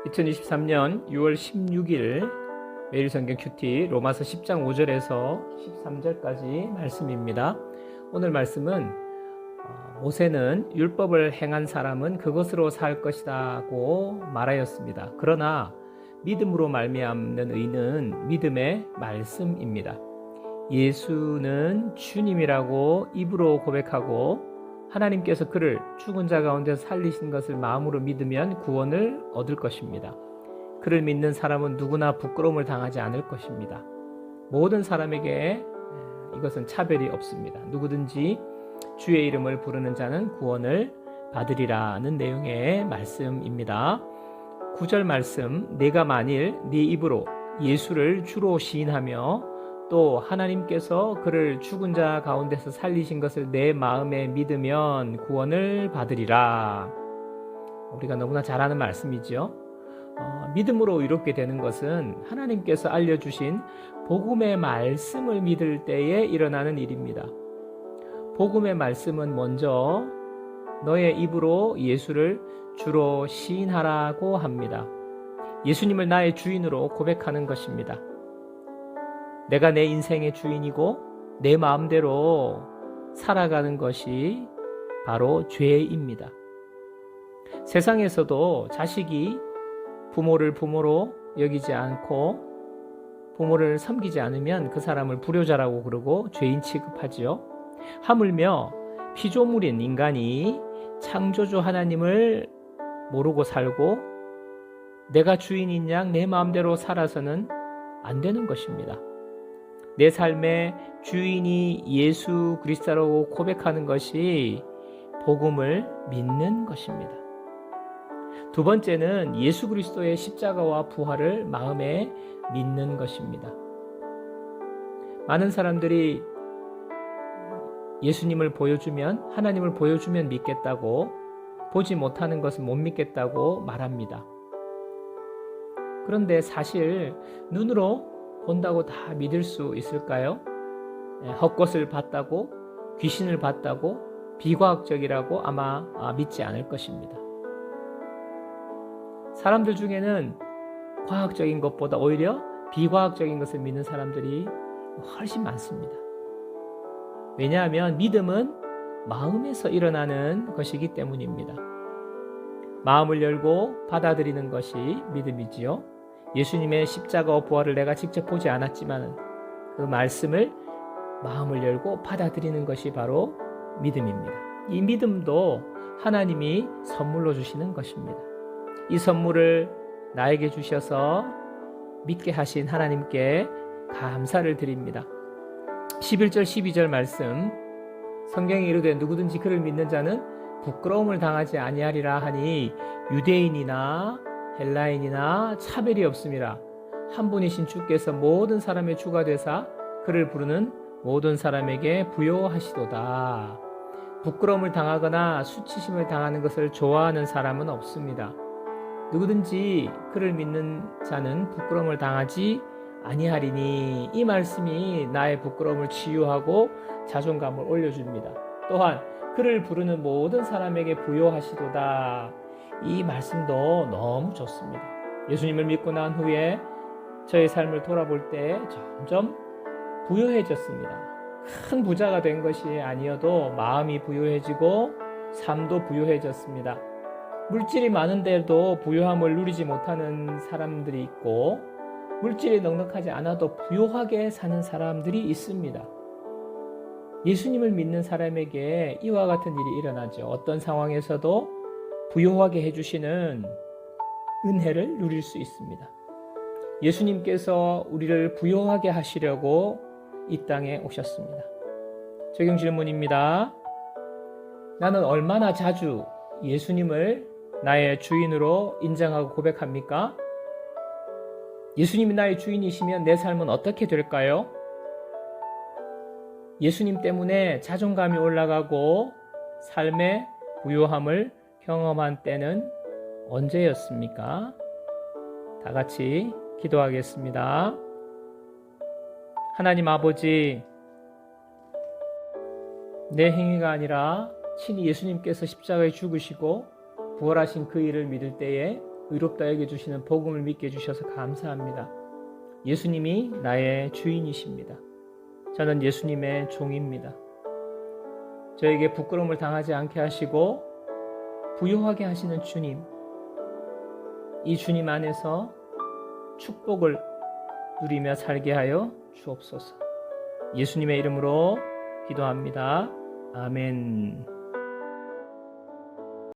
2023년 6월 16일 매일 성경 큐티 로마서 10장 5절에서 13절까지 말씀입니다. 오늘 말씀은 모세는 율법을 행한 사람은 그것으로 살 것이라고 말하였습니다. 그러나 믿음으로 말미암는 의는 믿음의 말씀입니다. 예수는 주님이라고 입으로 고백하고 하나님께서 그를 죽은 자 가운데서 살리신 것을 마음으로 믿으면 구원을 얻을 것입니다. 그를 믿는 사람은 누구나 부끄러움을 당하지 않을 것입니다. 모든 사람에게 이것은 차별이 없습니다. 누구든지 주의 이름을 부르는 자는 구원을 받으리라는 내용의 말씀입니다. 9절 말씀, 내가 만일 네 입으로 예수를 주로 시인하며 또 하나님께서 그를 죽은 자 가운데서 살리신 것을 내 마음에 믿으면 구원을 받으리라. 우리가 너무나 잘 아는 말씀이죠. 믿음으로 이롭게 되는 것은 하나님께서 알려주신 복음의 말씀을 믿을 때에 일어나는 일입니다. 복음의 말씀은 먼저 너의 입으로 예수를 주로 시인하라고 합니다. 예수님을 나의 주인으로 고백하는 것입니다. 내가 내 인생의 주인이고 내 마음대로 살아가는 것이 바로 죄입니다. 세상에서도 자식이 부모를 부모로 여기지 않고 부모를 섬기지 않으면 그 사람을 불효자라고 그러고 죄인 취급하지요. 하물며 피조물인 인간이 창조주 하나님을 모르고 살고 내가 주인인 양 내 마음대로 살아서는 안 되는 것입니다. 내 삶의 주인이 예수 그리스도라고 고백하는 것이 복음을 믿는 것입니다. 두 번째는 예수 그리스도의 십자가와 부활을 마음에 믿는 것입니다. 많은 사람들이 예수님을 보여주면, 하나님을 보여주면 믿겠다고, 보지 못하는 것은 못 믿겠다고 말합니다. 그런데 사실 눈으로 본다고 다 믿을 수 있을까요? 헛것을 봤다고, 귀신을 봤다고, 비과학적이라고 아마 믿지 않을 것입니다. 사람들 중에는 과학적인 것보다 오히려 비과학적인 것을 믿는 사람들이 훨씬 많습니다. 왜냐하면 믿음은 마음에서 일어나는 것이기 때문입니다. 마음을 열고 받아들이는 것이 믿음이지요. 예수님의 십자가와 부활을 내가 직접 보지 않았지만 그 말씀을 마음을 열고 받아들이는 것이 바로 믿음입니다. 이 믿음도 하나님이 선물로 주시는 것입니다. 이 선물을 나에게 주셔서 믿게 하신 하나님께 감사를 드립니다. 11절 12절 말씀, 성경에 이르되 누구든지 그를 믿는 자는 부끄러움을 당하지 아니하리라 하니 유대인이나 헬라인이나 차별이 없음이라. 한 분이신 주께서 모든 사람의 주가 되사 그를 부르는 모든 사람에게 부요하시도다. 부끄러움을 당하거나 수치심을 당하는 것을 좋아하는 사람은 없습니다. 누구든지 그를 믿는 자는 부끄러움을 당하지 아니하리니. 이 말씀이 나의 부끄러움을 치유하고 자존감을 올려줍니다. 또한 그를 부르는 모든 사람에게 부요하시도다. 이 말씀도 너무 좋습니다. 예수님을 믿고 난 후에 저의 삶을 돌아볼 때 점점 부요해졌습니다. 큰 부자가 된 것이 아니어도 마음이 부요해지고 삶도 부요해졌습니다. 물질이 많은데도 부요함을 누리지 못하는 사람들이 있고 물질이 넉넉하지 않아도 부요하게 사는 사람들이 있습니다. 예수님을 믿는 사람에게 이와 같은 일이 일어나죠. 어떤 상황에서도 부요하게 해주시는 은혜를 누릴 수 있습니다. 예수님께서 우리를 부요하게 하시려고 이 땅에 오셨습니다. 적용 질문입니다. 나는 얼마나 자주 예수님을 나의 주인으로 인정하고 고백합니까? 예수님이 나의 주인이시면 내 삶은 어떻게 될까요? 예수님 때문에 자존감이 올라가고 삶의 부요함을 경험한 때는 언제였습니까? 다 같이 기도하겠습니다. 하나님 아버지, 내 행위가 아니라 친히 예수님께서 십자가에 죽으시고 부활하신 그 일을 믿을 때에 의롭다 여겨주시는 복음을 믿게 해주셔서 감사합니다. 예수님이 나의 주인이십니다. 저는 예수님의 종입니다. 저에게 부끄러움을 당하지 않게 하시고 부유하게 하시는 주님, 이 주님 안에서 축복을 누리며 살게 하여 주옵소서. 예수님의 이름으로 기도합니다. 아멘.